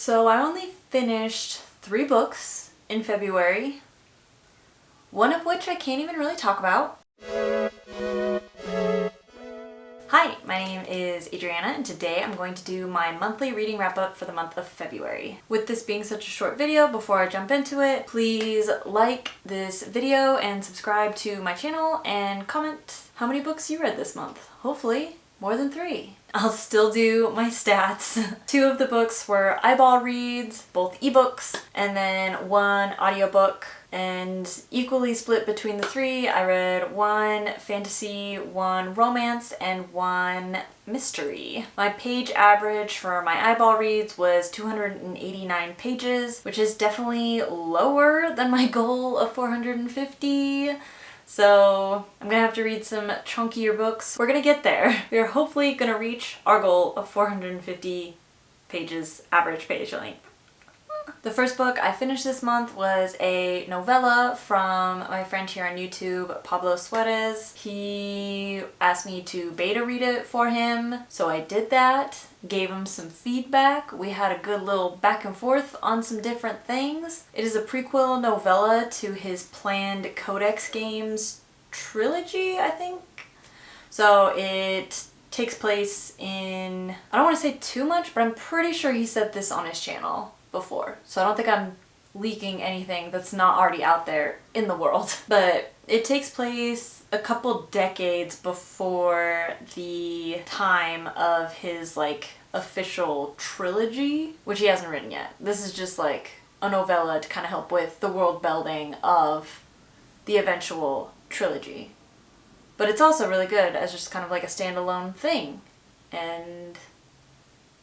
So I only finished 3 books in February, one of which I can't even really talk about. Hi, my name is Adriana, and today I'm going to do my monthly reading wrap-up for the month of February. With this being such a short video, before I jump into it, please like this video and subscribe to my channel and comment how many books you read this month. Hopefully more than 3. I'll still do my stats. 2 of the books were eyeball reads, both ebooks, and then 1 audiobook. And equally split between the 3, I read 1 fantasy, 1 romance, and 1 mystery. My page average for my eyeball reads was 289 pages, which is definitely lower than my goal of 450. So I'm gonna have to read some chunkier books. We're gonna get there. We are hopefully gonna reach our goal of 450 pages average page length. The first book I finished this month was a novella from my friend here on YouTube, Pablo Suarez. He asked me to beta read it for him, so I did that. Gave him some feedback. We had a good little back and forth on some different things. It is a prequel novella to his planned Codex Games trilogy, I think. So it takes place in, I don't want to say too much, but I'm pretty sure he said this on his channel before, so I don't think I'm leaking anything that's not already out there in the world. But it takes place a couple decades before the time of his official trilogy, which he hasn't written yet. This is just like a novella to kind of help with the world building of the eventual trilogy. But it's also really good as just kind of like a standalone thing, and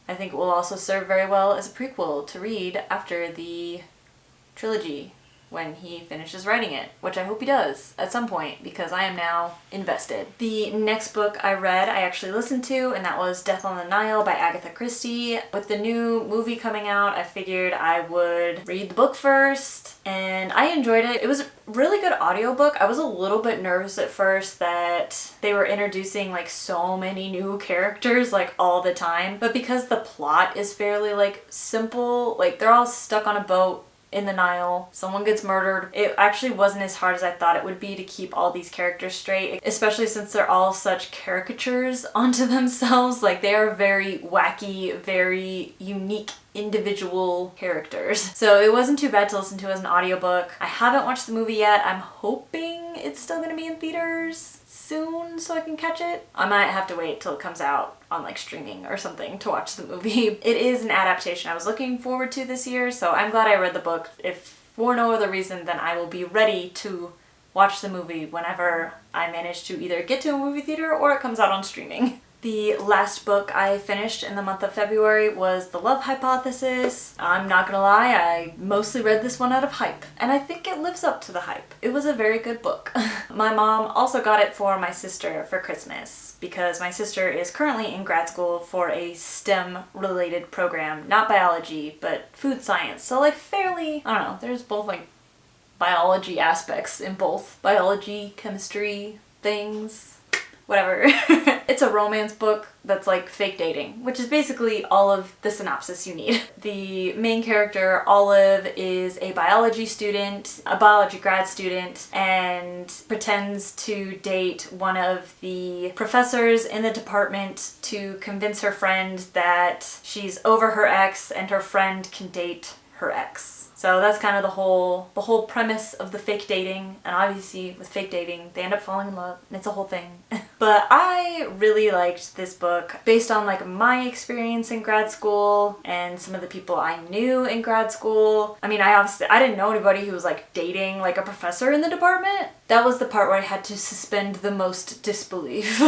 I think it will also serve very well as a prequel to read after the trilogy when he finishes writing it, which I hope he does at some point because I am now invested. The next book I read I actually listened to, and that was Death on the Nile by Agatha Christie. With the new movie coming out, I figured I would read the book first, and I enjoyed it. It was a really good audiobook. I was a little bit nervous at first that they were introducing so many new characters all the time, but because the plot is fairly simple, they're all stuck on a boat in the Nile, someone gets murdered. It actually wasn't as hard as I thought it would be to keep all these characters straight, especially since they're all such caricatures onto themselves. They are very wacky, very unique individual characters. So it wasn't too bad to listen to as an audiobook. I haven't watched the movie yet. I'm hoping it's still gonna be in theaters soon so I can catch it. I might have to wait till it comes out on streaming or something to watch the movie. It is an adaptation I was looking forward to this year, so I'm glad I read the book. If for no other reason, then I will be ready to watch the movie whenever I manage to either get to a movie theater or it comes out on streaming. The last book I finished in the month of February was The Love Hypothesis. I'm not gonna lie, I mostly read this one out of hype, and I think it lives up to the hype. It was a very good book. My mom also got it for my sister for Christmas because my sister is currently in grad school for a STEM-related program, not biology, but food science. So fairly, I don't know, there's both biology aspects in both. Biology, chemistry, things. Whatever. It's a romance book that's fake dating, which is basically all of the synopsis you need. The main character, Olive, is a biology student, a biology grad student, and pretends to date one of the professors in the department to convince her friend that she's over her ex and her friend can date her ex. So that's kind of the whole premise of the fake dating, and obviously with fake dating they end up falling in love and it's a whole thing. But I really liked this book based on my experience in grad school and some of the people I knew in grad school. I mean, I didn't know anybody who was dating a professor in the department. That was the part where I had to suspend the most disbelief.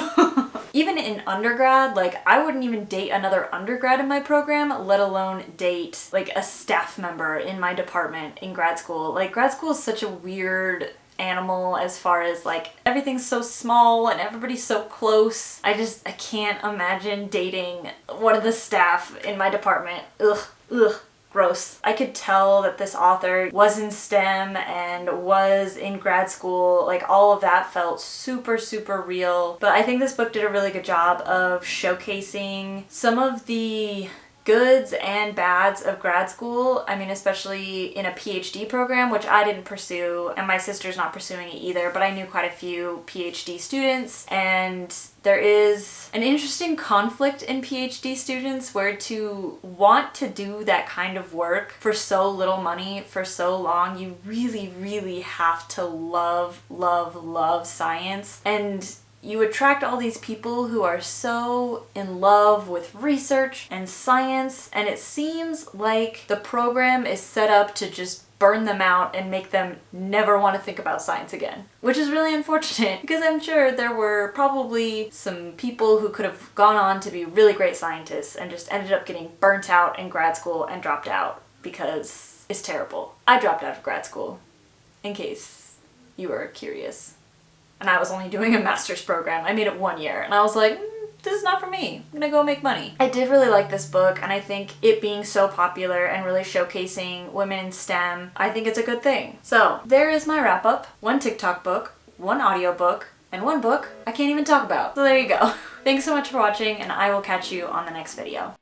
Even in undergrad, I wouldn't even date another undergrad in my program, let alone date a staff member in my department in grad school. Grad school is such a weird animal as far as everything's so small and everybody's so close. I can't imagine dating one of the staff in my department. Ugh. Gross. I could tell that this author was in STEM and was in grad school. All of that felt super, super real. But I think this book did a really good job of showcasing some of the goods and bads of grad school. I mean, especially in a PhD program, which I didn't pursue, and my sister's not pursuing it either, but I knew quite a few PhD students, and there is an interesting conflict in PhD students where to want to do that kind of work for so little money for so long, you really, really have to love, love, love science. And you attract all these people who are so in love with research and science, and it seems like the program is set up to just burn them out and make them never want to think about science again. Which is really unfortunate, because I'm sure there were probably some people who could have gone on to be really great scientists and just ended up getting burnt out in grad school and dropped out because it's terrible. I dropped out of grad school, in case you were curious. And I was only doing a master's program. I made it 1 year, and I was like, this is not for me. I'm gonna go make money. I did really like this book, and I think it being so popular and really showcasing women in STEM, I think it's a good thing. So there is my wrap up. 1 TikTok book, 1 audiobook, and 1 book I can't even talk about. So there you go. Thanks so much for watching, and I will catch you on the next video.